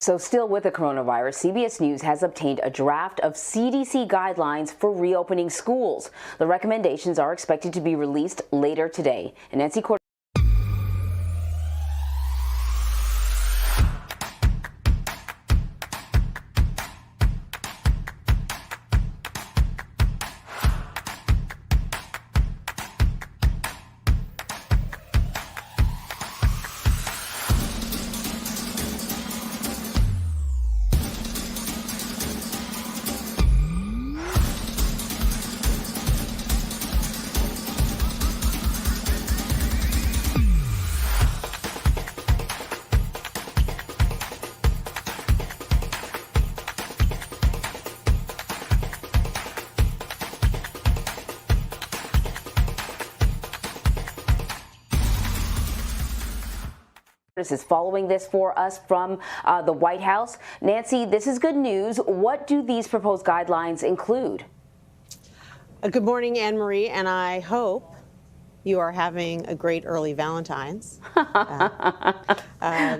So still with the coronavirus, CBS News has obtained a draft of CDC guidelines for reopening schools. The recommendations are expected to be released later today. And Nancy is following this for us from the White House. Nancy, this is good news. What do these proposed guidelines include? Good morning, Anne Marie, and I hope you are having a great early Valentine's.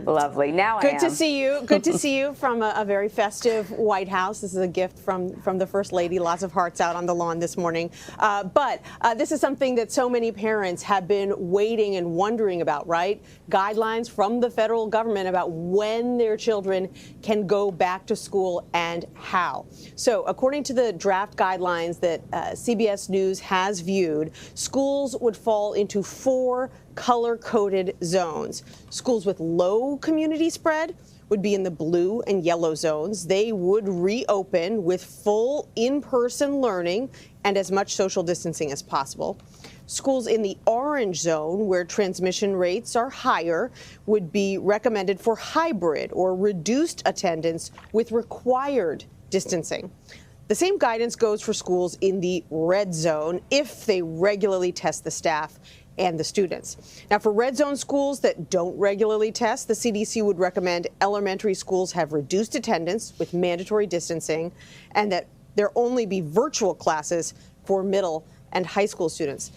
Lovely. Now I am. Good to see you. Good to see you from a very festive White House. This is a gift from the First Lady. Lots of hearts out on the lawn this morning. But this is something that so many parents have been waiting and wondering about, right? Guidelines from the federal government about when their children can go back to school and how. So according to the draft guidelines that CBS News has viewed, schools would fall into 4 color-coded zones. Schools with low community spread would be in the blue and yellow zones. They would reopen with full in-person learning and as much social distancing as possible. Schools in the orange zone, where transmission rates are higher, would be recommended for hybrid or reduced attendance with required distancing. The same guidance goes for schools in the red zone if they regularly test the staff and the students. Now, for red zone schools that don't regularly test, the CDC would recommend elementary schools have reduced attendance with mandatory distancing and that there only be virtual classes for middle and high school students.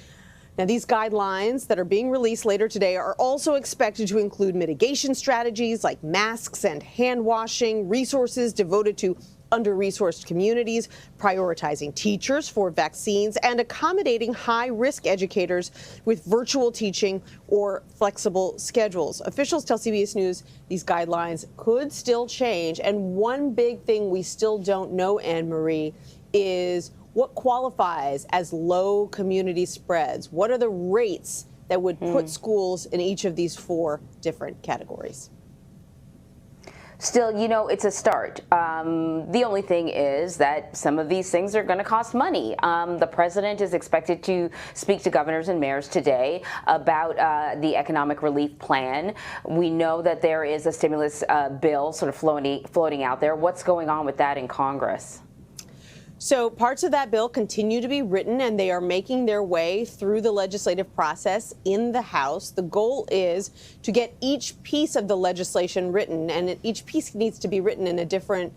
Now, these guidelines that are being released later today are also expected to include mitigation strategies like masks and hand washing, resources devoted to under-resourced communities, prioritizing teachers for vaccines, and accommodating high-risk educators with virtual teaching or flexible schedules. Officials tell CBS News these guidelines could still change, and one big thing we still don't know, Anne Marie, is what qualifies as low community spreads. What are the rates that would put schools in each of these 4 different categories? Still, you know, it's a start. The only thing is that some of these things are going to cost money. The president is expected to speak to governors and mayors today about the economic relief plan. We know that there is a stimulus bill sort of floating out there. What's going on with that in Congress? So parts of that bill continue to be written, and they are making their way through the legislative process in the House. The goal is to get each piece of the legislation written, and each piece needs to be written in a different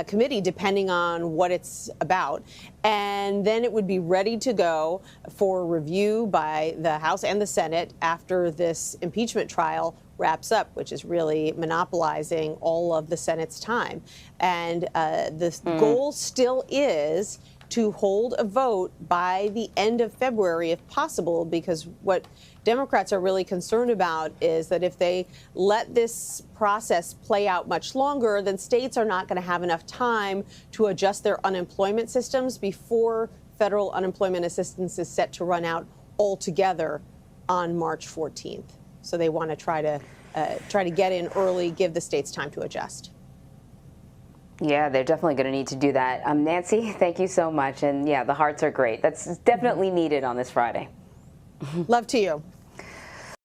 committee depending on what it's about. And then it would be ready to go for review by the House and the Senate after this impeachment trial wraps up, which is really monopolizing all of the Senate's time. And the goal still is to hold a vote by the end of February, if possible, because what Democrats are really concerned about is that if they let this process play out much longer, then states are not going to have enough time to adjust their unemployment systems before federal unemployment assistance is set to run out altogether on March 14th. So they want to try to get in early, give the states time to adjust. Yeah, they're definitely going to need to do that. Nancy, thank you so much. And yeah, the hearts are great. That's definitely needed on this Friday. Love to you.